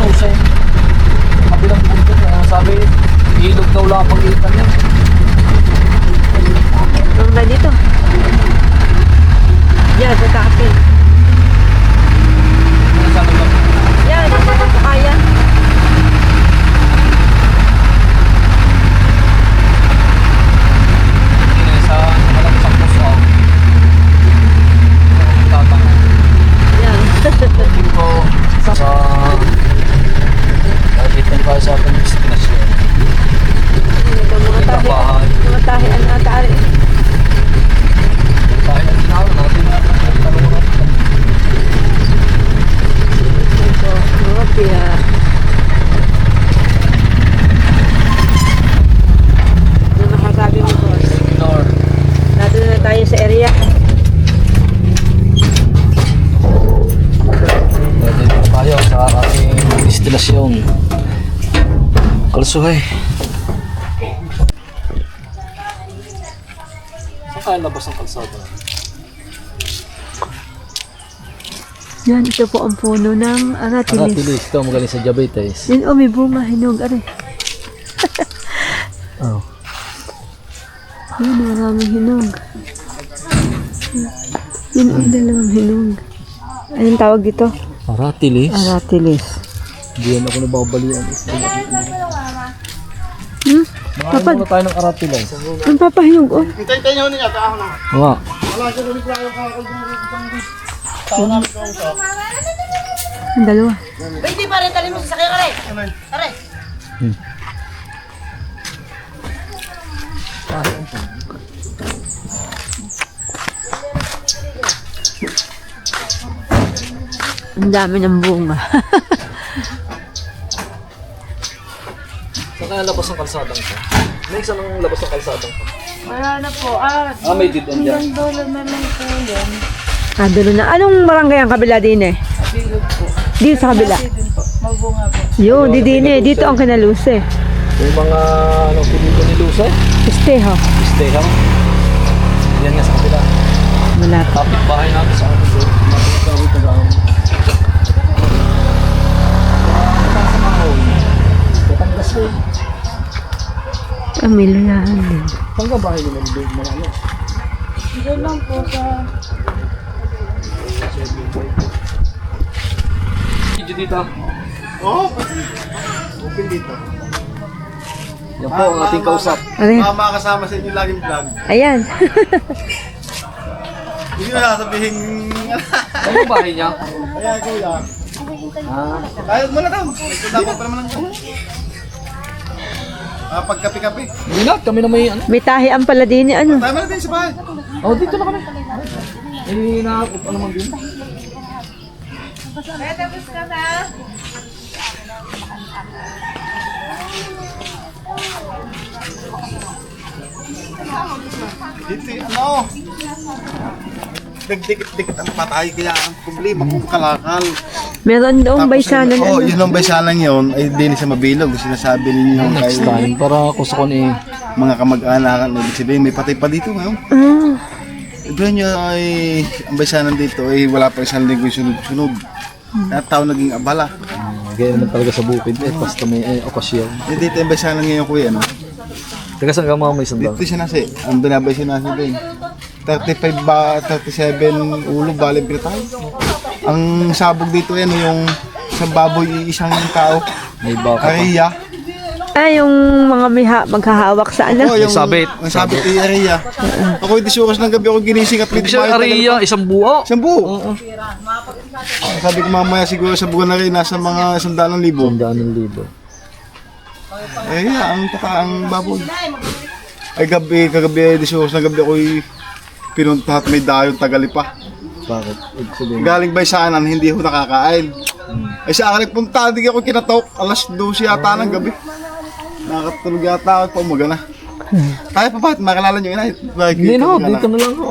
Lusay. Kabilang punto na sabi, ilog daw lang ang pagitan niya. Ano ba dito? Yan, sa takapin. Ano sabi ba? Yan, kaya. Sa malapit sa puso ako. Tatang. Yan. Dito sa dito pa sa ating destinasyon. Ito, mga tahi, ano atari. Tayo ang ginawa natin. Tanong natin. Ito, mga piya. Ano nakasabi mo, boss? Minor. Nandun na tayo sa area. Dito tayo sa ating destinasyon. Kalsuhay. Saan tayo labas ng kalsada? Yan, ito po ang puno ng aratilis. Aratilis. Ito magaling sa diabetes. Yan, may bunga, hinog, are. Oh. Yan, maraming hinog. Yan, dalawang hinog. Anong tawag dito? Aratilis? Aratilis. Hindi yan ako nababalian. Papa, Makain muna tayo ng aratilis. ang papahinog, oh. Hintay-hintay nyo niya, ako na. Nga. Wala siya ulit lang yung Ang dalawa. Hindi pa rin, tali mo sa sakyan, aray. Aray. Ang dami ng bunga. Saan kaya labas ng kalsadang to? Next, anong labas ng kalsadang to? Wala na po. May didon dyan. Dolo na lang po yan. Dulo na. Anong barangay ang kabila din eh? Bilog po. Dito sa kabila. Din po. Magbunga po. Yun, di din eh. Dito ang kinaluse. Yung mga ano, pinito ni Luce. Stay ho. Stay lang. Yan nga sa kapila. Malapit. Kapit bahay natin sa akin. So, natin sa awit na gawin. Sa mahon. Batangas ko. Ang may lunahan din. Saan ka bahay naman doon? Marami. Doon lang po sa... Video dito. Oo, open dito. Yan po ang ating kausap. Ano yan? Mga kasama sa inyo laging vlog. Ayan. Hindi mo nasabihin. Ano ang bahay niya? Kaya kuya. Ah, Tayo mo na daw. Nagtutapos pa naman lang. Pagkapi-kapi. hindi na. Kami na may ano. May tahian pala din eh. Ano? Tayo mo na din sa bahay. Oh, dito na kami. Eh, nakakot pa naman din. Tapos ka na. Dito, ano? Nagdikit-dikit ang patay kaya ang problema kung kalakal. Meron doong baysanan. Oo, ano? yun ang baysanan yun ay di na siya mabilog. Sinasabi ninyo Next kay time, para kung sa kon eh. mga kamag-anakan. Ibig sabihin, may patay pa dito ngayon. Ah, Doon nyo ay, ang baysanan dito ay wala pa isang linggo sunod-sunod. Kaya tao naging abala. Gaya naman talaga sa bukid eh, basta may okasyon. Eh, dito yung baysanan ngayon kuya, no? Taga saan ka mga may sandal? Dito siya nasi, ang binabay siya nasi din. 35 ba, 37 ulo, bali tayo. Ang sabog dito yan, yung isang baboy, isang tao. May baka pa. Ariya. yung mga maghahawak sa ano. Oh, yung sabit. Ang sabit ay Ariya. Ako hindi sukas ng gabi ako ginising at Ibig sabihin, Ariya, isang buo. Isang buo. Oo. Sabi ko mamaya siguro sa buwan na rin nasa mga 100,000. 100,000. Eh, ang baboy. Ay kagabi, di sukas ng gabi ako'y pinunta at may dayon tagali pa. Bakit? Ibig sabihin, Galing ba saanan, hindi ako nakakain. Ay sa akin nagpunta, hindi ako kinatok. Alas 12 yata ng gabi. Nakatulog yata ako pa umaga na. Tayo pa ba? Makilala nyo yun? hindi na, dito na lang ako.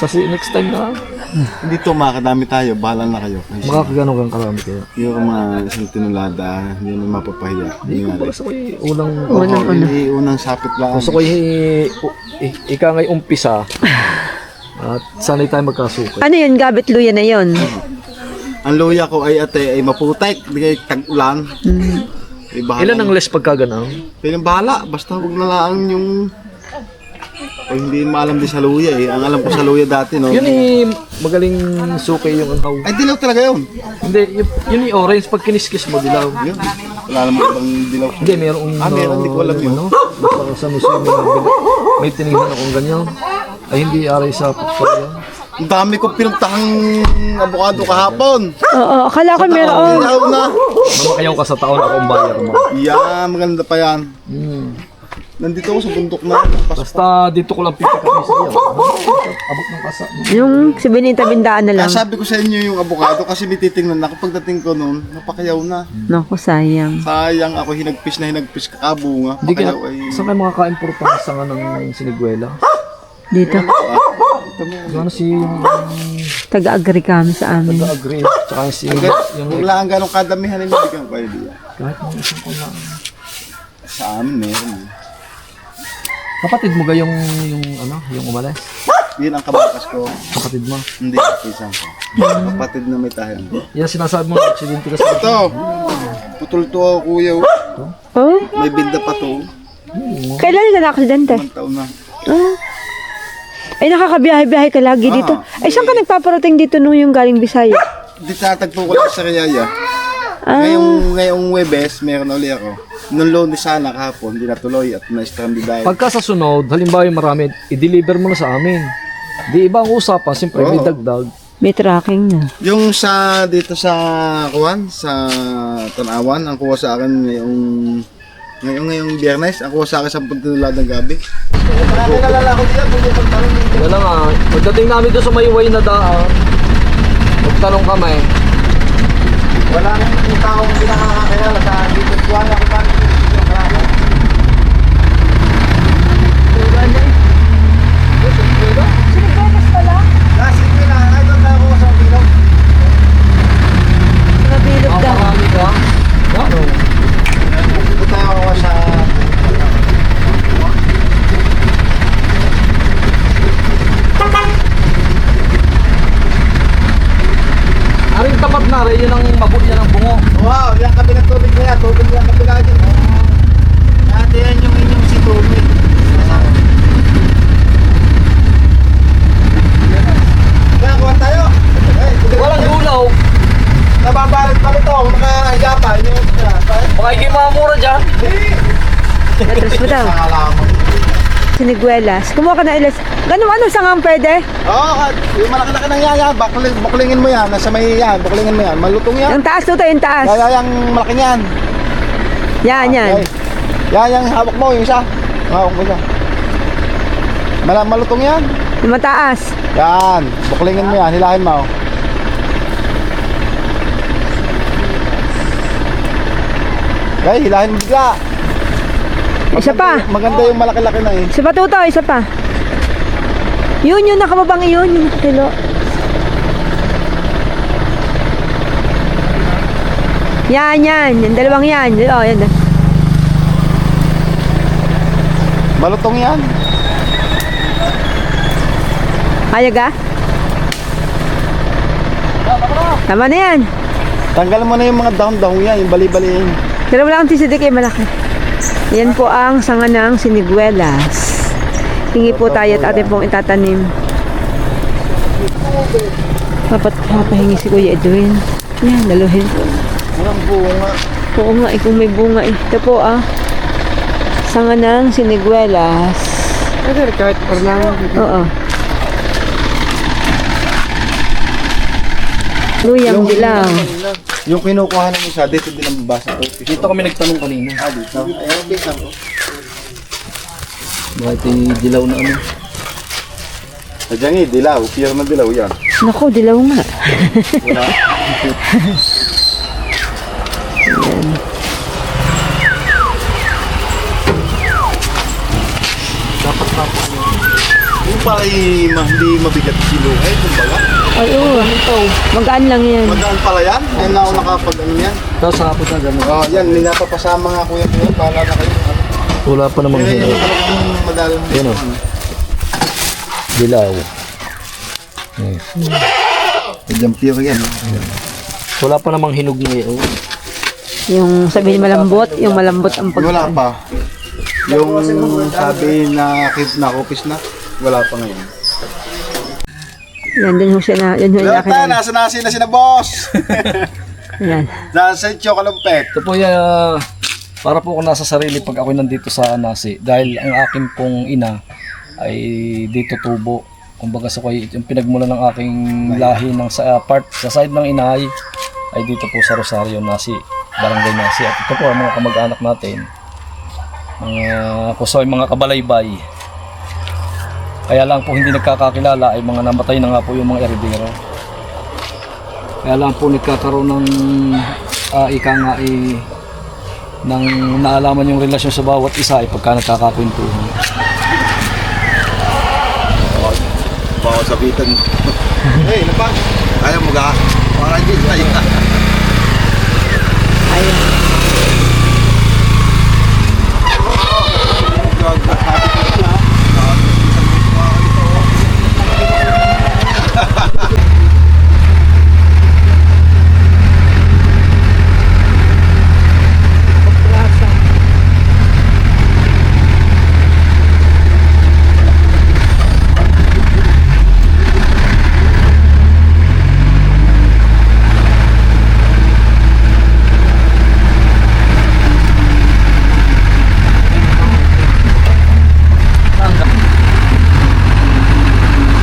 Kasi next time na. Hindi to, makakadami tayo. Bahala na kayo. Makakagano kang karami kayo. Yung mga isang tinulada, hindi naman mapapahiya. Hindi nga rin. Gusto ko yung unang... Unang sapit lang. Gusto ko yung ika ngay umpisa. At sanay tayo magkasukat. Ano yun, gabit luya na yun? ang luya ko ay ate ay maputek, di kay tag-ulan. Ay, bahala Ilan ang na. less pagka gano'n? Kailang bahala, basta huwag na lang yung... O hindi maalam din sa luya eh. Ang alam ko sa luya dati, no? Yun eh, magaling suki yung antaw. Ay, dilaw talaga yun. Hindi, yun yung orange. Pag kiniskis mo, dilaw. Yun. Wala naman ibang dilaw. Hindi, mayroong... Meron, hindi ko alam yun. Ano, basta sa museum may tinignan akong ganyan. Ay, hindi aray sa pagkakas yan. Ang dami ko pinagtahang abukado kahapon. Oo, akala ko meron. Dilaw na. Mamakayaw ka sa taon, ako ang bayar mo. Yan, maganda pa yan. Nandito ako sa bundok na. Basta dito ko lang pipikamis yan. Abot ng kasa. Yung si Benita Bindaan na lang. Sabi ko sa inyo yung abukado kasi may titingnan ako. Pagdating ko noon, napakayaw na. Naku, sayang. Sayang ako hinagpis kakabunga. Hindi ka, Pakayaw ay... saan kayo makakain puro pangasanga ng siniguela? Dito. Gano'n si yung Taga-agree kami sa amin. taga-agree. Tsaka si yung Huwag lang ganong kadamihan yung bigyan ko. kahit mga isang ko lang. Sa amin meron. Kapatid mo ga yung ano, yung umalis? Yun ang kabakas ko. Kapatid mo? Hindi, isang ko. Kapatid na may tayo. Yan sinasabi mo, aksidente ka sa Ito! Putol to ako, kuya. Oh? May binda pa to. Kailan ka na-aksidente? 1 taon na. Oh. Ay, nakakabiyahe-biyahe ka lagi dito. Ay, saan ka nagpaparating dito nung yung galing Bisaya? Di tatagpo ko lang sa Riyaya. Ngayong Webes, meron uli ako. Nung Lunes sana kahapon, hindi natuloy at na-stranded dahil. Pagka sa sunod, halimbawa yung marami, i-deliver mo na sa amin. Di ibang usapan, siyempre may dagdag. May tracking na. Yung sa dito sa Kuwan, sa Tanawan, ang kuha sa akin ngayong Biyernes, ang kuha sa akin 10 tulad ng gabi. Wala nga, pagdating namin doon sa Mayway na daan, magtanong kami, Wala nang yung taong pinakakakilala sa dito Kuwan, ako pa Nabilog daw. marami ka? Ano? Punta ako sa Aring tapat na rin, yun ang mabot niya ng bungo. wow, yung kabilang tubig na yan, tubig yung kabilang dyan. Ate yan yung inyong si tubig. Kaya kuha tayo. Walang gulaw. Nababalit pa ito, nakahiga pa. Baka hindi mamura dyan. Atras mo daw. Nakalaman. Siniguelas. Kumuha ka na ilas. Ganun, ano sangang pwede? Oo, yung malaki-laki ng yaya, buklingin mo yan, nasa may yan, buklingin mo yan, malutong yan. Yung taas to, yung taas. Yaya yung malaki yan. Yan, yan. Okay. Yaya yung hawak mo, yung isa. Hawak mo siya. Malutong yan. Yung mataas. Yan, buklingin mo yan, hilahin mo. Okay, hilahin mo bigla. Isa pa. Maganda yung malaki-laki na eh. Isa pa tuto, isa pa. Yun, yung nakababang yun, yung kilo. Yan, yan. Yung dalawang yan. Oh, yan. Malutong yan. Ayag ah? Tama na yan. Tanggal mo na yung mga dahon-dahon yan, yung bali-bali yan. Pero wala kang tisidik eh, malaki. Yan po ang sanga ng siniguelas. Hingi po tayo at atin pong itatanim. Papahingi si Kuya Edwin. Yan, laluhin. Walang bunga. Oo nga, kung may bunga eh. Ito po sanga ng siniguelas. Kahit parang Oo. Luyang dilaw. yung kinukuha ng isa, dito din ang basa ko. Dito kami nagtanong kanina. Dito. Ayun, bisa ko. Bakit dilaw na ano? Sadyang dilaw, pure na dilaw yan. Naku, dilaw nga. Wala. Yung pala hindi mabigat kilo. Eh, kumbaga. Ay, oo. Magaan lang yan. Magaan pala yan. Yan na ako nakapag ano yan. Tapos hapon na gano'n. Oh, yan, ninapapasama nga kuya ko. Pala na kayo. Wala pa namang Yan dilaw. yung talagang madalang. Yan o. Dilaw. Sadyang pure yan. Wala pa namang hinog ngayon. Yung sabihin malambot, yung malambot ang Wala pagkain. pa. Yung sabi na nakupis na, wala pa ngayon. Yan din ho siya na, yan ho yung akin. Lata, nasa nasi na si na boss. Yan. Nasa chokalumpet. Ito po para po ako nasa sarili pag ako nandito sa Nasi. Dahil ang akin pong ina ay dito tubo. Kumbaga sa yung pinagmula ng aking lahi ng sa side ng inay ay dito po sa Rosario, Nasi, Barangay Nasi. At ito po ang mga kamag-anak natin. Mga kabalaybay. Kaya lang po hindi nagkakakilala ay mga namatay na nga po yung mga eredero. Kaya lang po nagkakaroon ng ika nga nang naalaman yung relasyon sa bawat isa ay pagka nagkakakwentuhan. Bawa sabitan. Hey, lapang. Ayaw mo ga. Para hindi sa'yo. Ayun.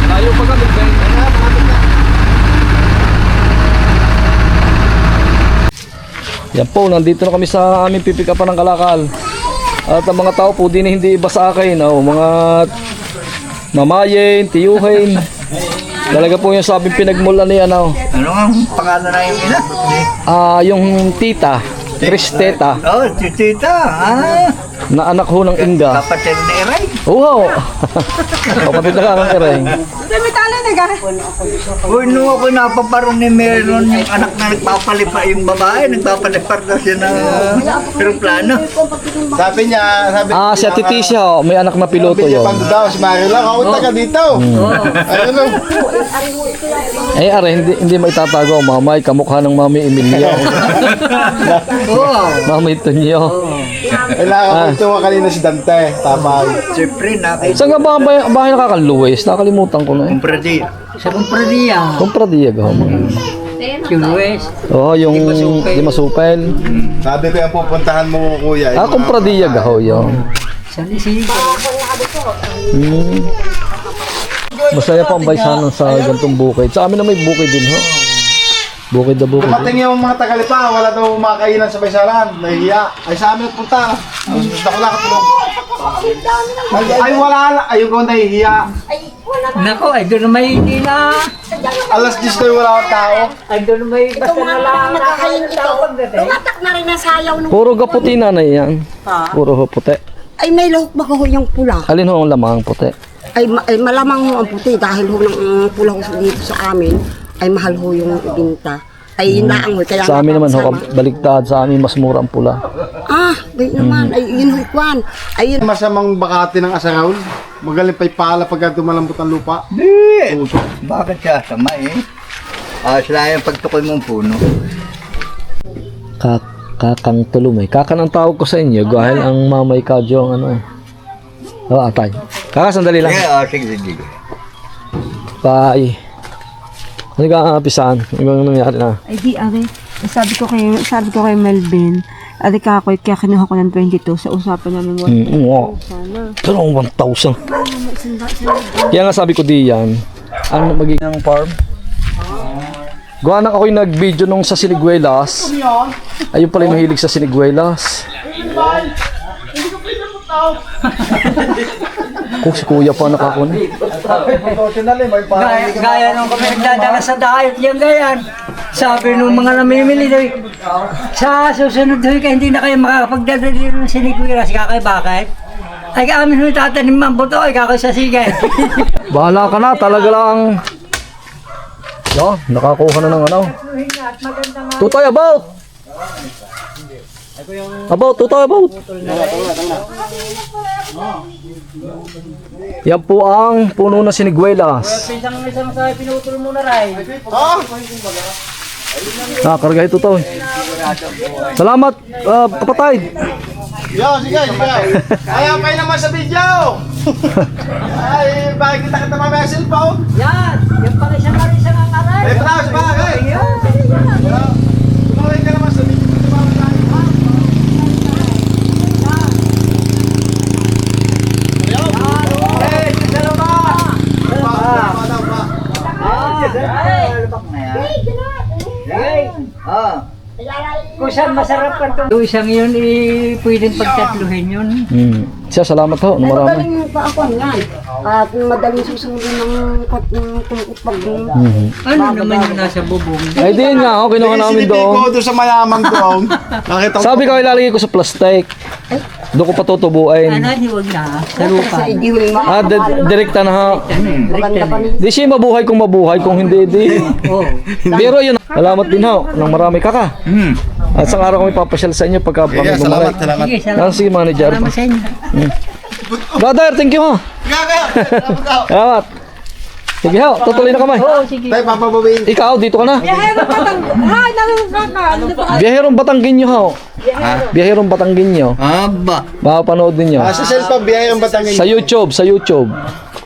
Layo pa kami, Ben. Yan po, nandito na kami sa aming pipikapan ng kalakal. At ang mga tao po din hindi iba sa akin. Mga mamayin, tiyuhin. Talaga po yung sabing pinagmula ni Ano ang pangalan na yung ina? yung tita, Cristeta, Oh, si Tita. na anak ho ng Inga. Kapatid ni Eray. Oo! Kapatid na kang ereng. Uy, nung ako napaparoon ni meron yung anak na nagpapalipa yung babae, nagpapalipar daw siya ng aeroplano. Sabi niya, Si Ate Tisha, may anak na piloto Sabi niya, yun. pando daw, si Marila, kaunta ka dito. Ayun o. Eh, are, hindi maitatago, mamay, kamukha ng Mami Emilio. Mami Tonyo. Kailangan ko ito kanina si Dante, tapay. Siyempre, nakita. Saan nga ba ang bahay nakakaluwes? Nakalimutan ko na eh. Kumpradi. Sa Compradiya, Kumpradiya gaho. yung West, Oo, yung Dimasupel. Sabi ko yung pupuntahan mo kuya. Kumpradiya gaho yun. sa Lisigo. Masaya pa ang baysanan sa gantong bukid. Sa amin na may bukid din ho. Bukid na bukid. Dumating yung mga Tagalipa, wala daw makakainan sa Baysalan. Nahihiya. Ay sa amin punta. Gusto ko lang katulog. Ay wala na. Ayun ko nahihiya. Nako, ay doon may hindi na. Alas 10 na wala akong tao. Ay doon may basta na lang. Tumatak na rin ang sayaw nung Puro gaputi na yan. Puro ho puti. ay may lahok ba ko yung pula? Alin ho ang lamang puti? Ay malamang ho ang puti dahil ho ng pula ho dito sa amin ay mahal ho yung ibinta. Ay yun lang ho kaya Sa amin naman ho, napapasama. baliktad. Sa amin mas mura ang pula. Di naman ay yun ho kwan. Ay yun Masamang bakati ng asaraul. Magaling pa'y pala pagka dumalambot ang lupa. Di! Bakit siya sama eh? Sila yung pagtukoy mong puno. Kakang tulumay. Kakan ang tawag ko sa inyo. Dahil ang mamay kadyo ang ano. Atay. Kaka, sandali lang. Sige, sige. Bye. Ano ka apisan? Ano nangyari na? Ay di, are. Sabi ko kay Melvin, ari ka ako, kaya kinuha ko ng 22 sa usapan namin. Oo. Pero ang 1,000. Kaya nga sabi ko diyan, ang magiging farm. Gawa na ako'y nag-video nung sa Siniguelas. Ayun pala yung mahilig sa Siniguelas. Si kuya pa nakakuna. Gaya nung kami nagdadala sa diet yan gayan. Sabi nung mga namimili doy, sa susunod doy ka hindi na kayo makakapagdadala ng siniguiras. Kakay bakit? Ay amin nung tatanim ang buto ay kakay sa sigay. Bahala ka na, talaga lang. Yo, nakakuha na ng ano. Tutoy about! Tutoy about! Yan po ang puno na siniguelas. Isang sa pinutol mo na rin. Karga ito to. Salamat, kapatid. Yo, sige. Ayaw pa naman sa video. Ay, bakit kita mamaya cellphone? Yan! Yung pang-isa ng aray! Eh, pala, sa bagay. Tumawag ka naman sa video. Kung saan masarap ka ito. Isang yun, pwedeng pagtatluhin yun. Siya, salamat ho. Ay, Marami. madaling pa ako yan. At madaling susundin ng tungkot pag Ano naman yung nasa bubong? Ay, di yun nga. Kinuha namin Sinipin ko doon. doon sa mayamang doon. Nakita ko. Sabi ko, ilalagay ko sa plastic. Doon ko patutubuin. Ano, huwag na. Sa lupa. sa idiwing Direkta na ha. maganda pa ni Di siya mabuhay kung hindi, di. Oo. Pero yun, salamat din ho. Nang marami ka. At sa araw kami papasyal sa inyo pagka kami Yeah, salamat, bumalik. salamat. Sige, Ah, sige, manager. Salamat sa inyo. Brother, thank you ha. Salamat. Sige ho, tutuloy na kami. Oo, sige. Tayo, papabawiin. Ikaw, dito ka na. Biyaherong Batangginyo ho. Biyaherong Batangginyo. Aba. Makapanood ninyo. Sa cellphone, biyaya ang batangin. Sa YouTube.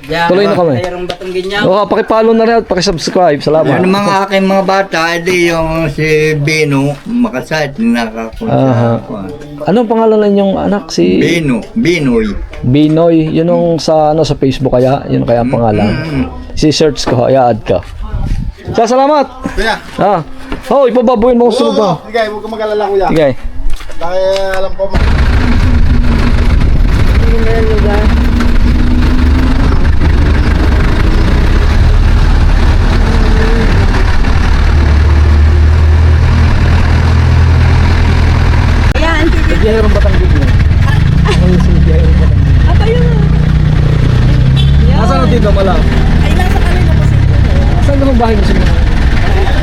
Tuloy na kami. Mayroong batang ganyan. Oo, pakipollow na rin at pakisubscribe. Salamat. Yung mga aking mga bata, edi yung si Bino, makasait, nakakunta. Aha. Anong pangalan na yung anak? Si Binoy. Binoy. Yun yung sa Facebook kaya? Yun kaya ang pangalan. Si search ko, i-add ka. Siya, salamat. Kuya. Oh, ipababuin mo kung sunod Oo, na. sige, huwag ka mag-alala kuya. Sige. Dahil alam ko Biyaherong Batangginyo. Ayun si Biyaherong Batangginyo. Nasaan ang dito pala? Ay, nasa kanila kasi. Saan ang bahay mo sa mga?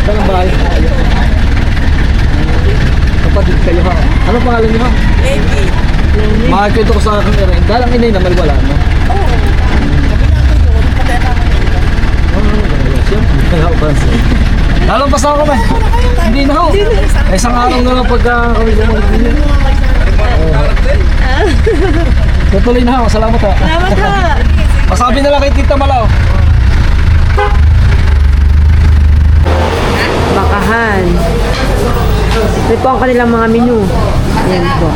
Saan ang bahay? Kapatid kayo ha. Anong pangalan niyo ha? Lenny. Makakita ko sa akin rin. Dalang inay naman wala, no? Oo. Lalong pa sa ako ba? Hindi na ho. Isang araw na lang pagka kami bumalik din. Tutuloy na ho. Salamat ha. Salamat ha. Masabi na lang kay Tita Malaw. Bakahan. Ito po ang kanilang mga menu. Ayan po.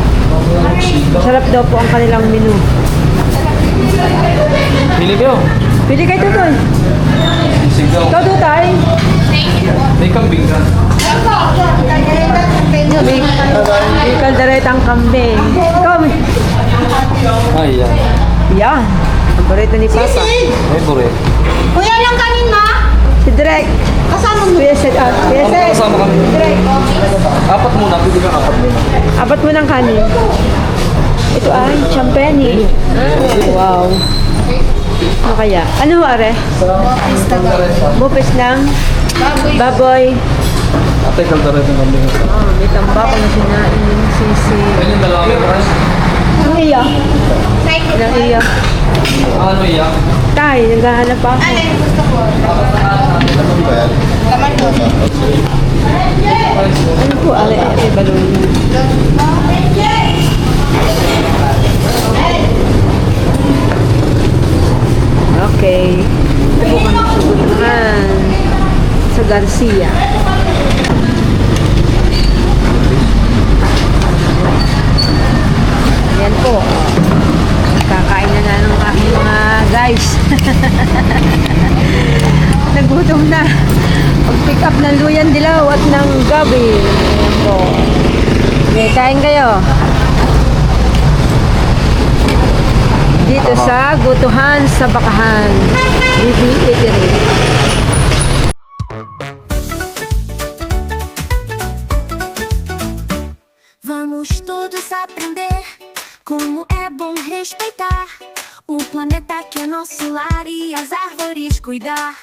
Masarap daw po ang kanilang menu. Pili kayo. Pili kayo tutoy. Sigaw. Ikaw tutoy. May kambing ka. May kalderetang kambing. Ikaw, Ay, yan. yan. Paborito ni Papa. Favorite. Kuya lang kanina. Si Direk. Kasama mo. Kuya Sed. Kuya Sed. Kasama kami. Direk. Apat muna. Pili ka apat muna. Apat mo ng kanin. Ito ay champeni. Wow. Ano kaya? Ano are? Bupis ng baboy. Ate, kaldaret ng kambing. Oh, may tambako na sinain yung sisi. Ayun yung dalawang price. Ang iya. Ang iya. Ano yan? Tay, naghahanap pa ako. Ano po? Are, balon. Okay. Ito po kami subukan sa Garcia. Ayan po. Kakain na ng aking mga guys. Nagutom na. Pag-pick up ng luyan dilaw at ng gabi. Ayan po. Okay, kain kayo. Dito sa Gutuhan sa Bakahan. Bibi Eatery. Vamos todos aprender como é bom respeitar o planeta que é nosso lar e as árvores cuidar.